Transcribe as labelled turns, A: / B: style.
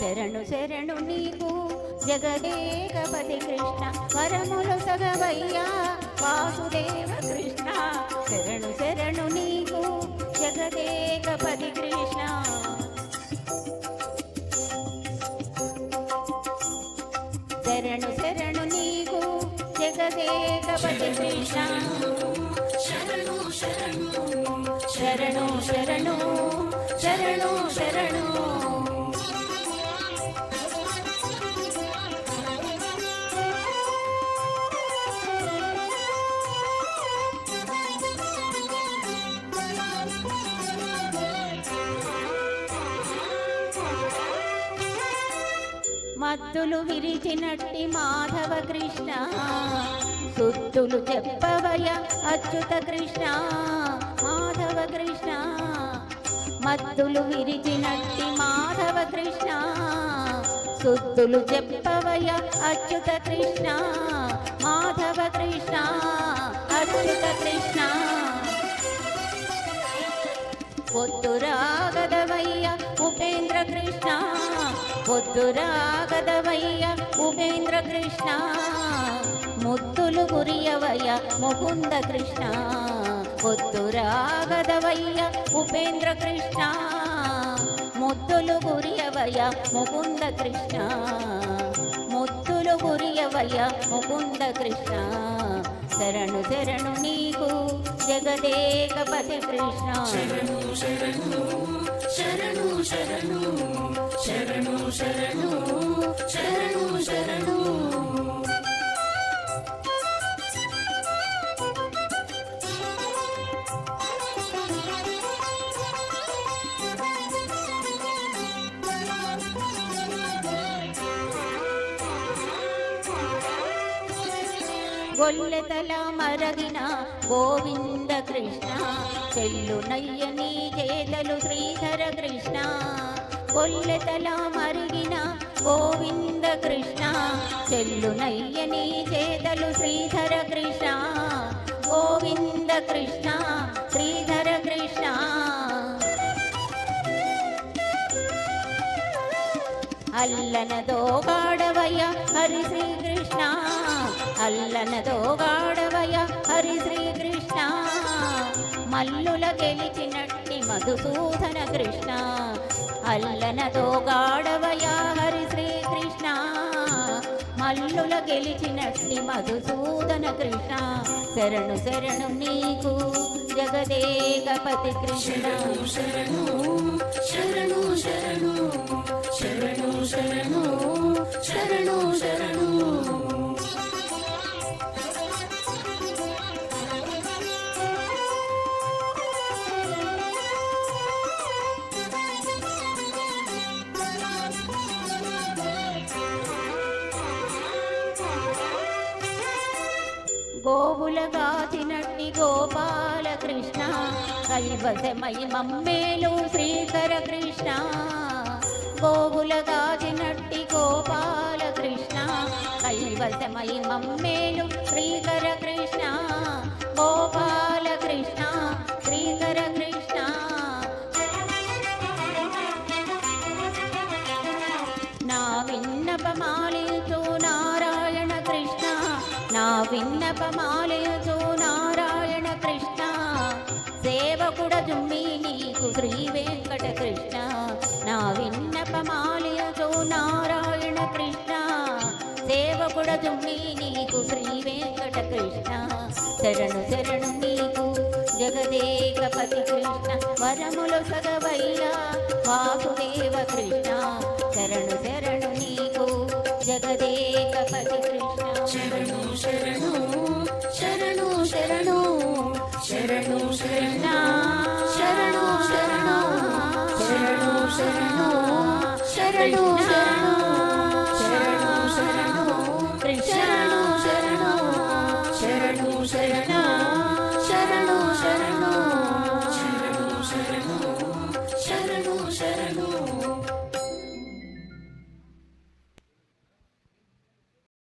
A: శరణు శరణు నీకు జగదేకపతి కృష్ణ వరములు సగవయ్యా వాసుదేవ కృష్ణ శరణు శరణు నీకు జగదేకపతి కృష్ణ శరణు శరణు నీకు జగదేకపతి కృష్ణ శరణు శరణు శరణు శరణు శరణు శరణు మత్తులు విరిచినట్టి మాధవ కృష్ణ సుత్తులు చెప్పవయ అచ్యుత కృష్ణ మాధవ కృష్ణ మత్తులు విరిచినట్టి మాధవ కృష్ణ సుత్తులు చెప్పవయ అచ్యుత కృష్ణ మాధవ కృష్ణ అచ్యుత కృష్ణ పొద్దురాగదవయ్య ఉపేంద్ర కృష్ణ పొద్దురాగదవయ్య ఉపేంద్ర కృష్ణ ముద్దులు గురియవయ్య ముకుంద కృష్ణ పొద్దురాగదవయ్య ఉపేంద్ర కృష్ణ ముద్దులు గురియవయ్య ముకుంద కృష్ణ ముద్దులు గురియవయ్య ముకుంద కృష్ణ శరణు శరణు నీకు జగదేకపతి కృష్ణ శరణు శరణు శరణు శరణు శరణు శరణు శరణు శరణు గొల్లెతల మరగిన గోవింద కృష్ణ చెల్లునయ్యని చేతలు శ్రీధర కృష్ణ గొల్లెతల మరిగిన గోవింద కృష్ణ చెల్లునయ్యని చేతలు శ్రీధర కృష్ణ గోవింద కృష్ణ శ్రీధర కృష్ణ అల్లనదో గాడవయ్య హరి శ్రీకృష్ణ అల్లనదో గాడవయ్య హరి శ్రీకృష్ణ మల్లుల గెలిచినట్టి మధుసూదన కృష్ణ అల్లనదో గాడవయ్య హరి శ్రీకృష్ణ మల్లుల గెలిచినట్టి మధుసూదన కృష్ణ శరణు శరణు నీకు జగదేకపతి కృష్ణ శరణు శరణు శరణు శరణు శరణు శరణు శరణు గోవుల గాచినట్టి గోపాల కృష్ణ కైవసమై మమ్మేలు శ్రీకర కృష్ణ గోవుల గాచినట్టి గోపాల కృష్ణ కైవసమై మమ్మేలు శ్రీకర కృష్ణ గోపాల కృష్ణ శ్రీకర కృష్ణ నా విన్నపమాలించు నారాయణ కృష్ణ నా విన్నపమాలించు నారాయణ కృష్ణ సేవకుడ జుమ్మి నీకు శ్రీ వెంకట కృష్ణ నా విన్నపమాలించు నారాయణ కృష్ణ సేవకుడ జుమ్మి నీకు శ్రీ వెంకట కృష్ణ శరణు శరణు నీకు జగదేకపతి కృష్ణ వరములు సగవయ్యా వాసుదేవ కృష్ణ శరణు శరణు నీకు జగదేకపతి కృష్ణ శరణు శరణు శరణు శరణు శరణు శరణ శరణు శరణు శరణు శరణు శరణు శరణు శరణు శరణు కృష్ణ శరణు శరణు శరణ శరణు శరణు